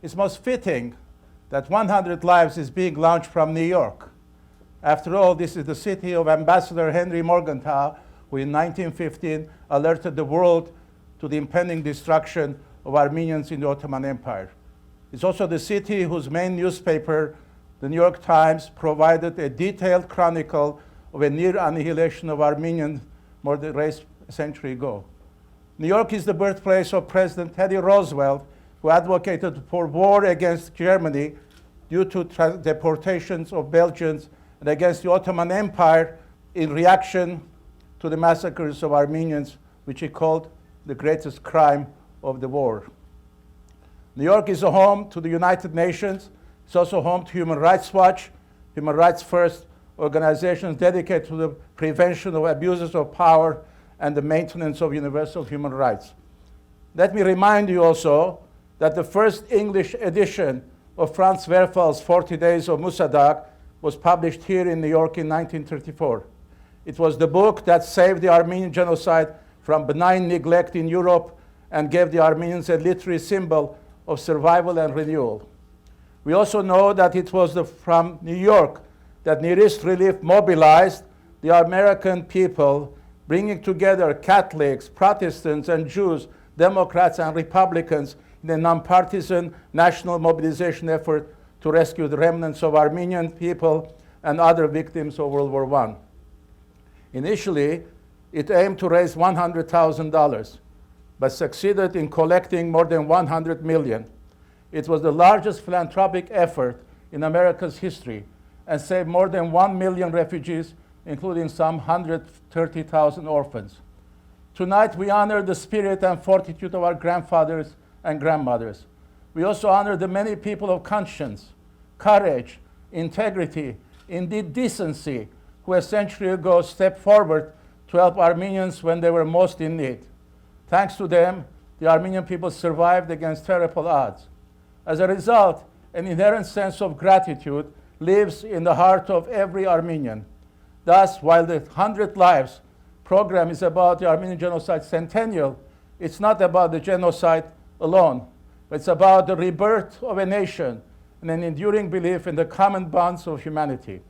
it's most fitting that 100 Lives is being launched from New York. After all, this is the city of Ambassador Henry Morgenthau, who in 1915 alerted the world to the impending destruction of Armenians in the Ottoman Empire. It's also the city whose main newspaper, the New York Times, provided a detailed chronicle of a near annihilation of Armenian more than a century ago. New York is the birthplace of President Teddy Roosevelt, who advocated for war against Germany due to deportations of Belgians and against the Ottoman Empire in reaction to the massacres of Armenians, which he called the greatest crime of the war. New York is a home to the United Nations. It's also home to Human Rights Watch, Human Rights First, organizations dedicated to the prevention of abuses of power and the maintenance of universal human rights. Let me remind you also that the first English edition of Franz Werfel's 40 Days of Musadag was published here in New York in 1934. It was the book that saved the Armenian genocide from benign neglect in Europe and gave the Armenians a literary symbol of survival and renewal. We also know that it was from New York that Near East Relief mobilized the American people, bringing together Catholics, Protestants, and Jews, Democrats, and Republicans in a nonpartisan national mobilization effort to rescue the remnants of Armenian people and other victims of World War I. Initially, it aimed to raise $100,000, but succeeded in collecting more than $100 million. It was the largest philanthropic effort in America's history and saved more than 1 million refugees, including some 130,000 orphans. Tonight, we honor the spirit and fortitude of our grandfathers and grandmothers. We also honor the many people of conscience, courage, integrity, indeed decency, who a century ago stepped forward to help Armenians when they were most in need. Thanks to them, the Armenian people survived against terrible odds. As a result, an inherent sense of gratitude lives in the heart of every Armenian. Thus, while the 100 Lives program is about the Armenian genocide centennial, it's not about the genocide alone, but it's about the rebirth of a nation and an enduring belief in the common bonds of humanity.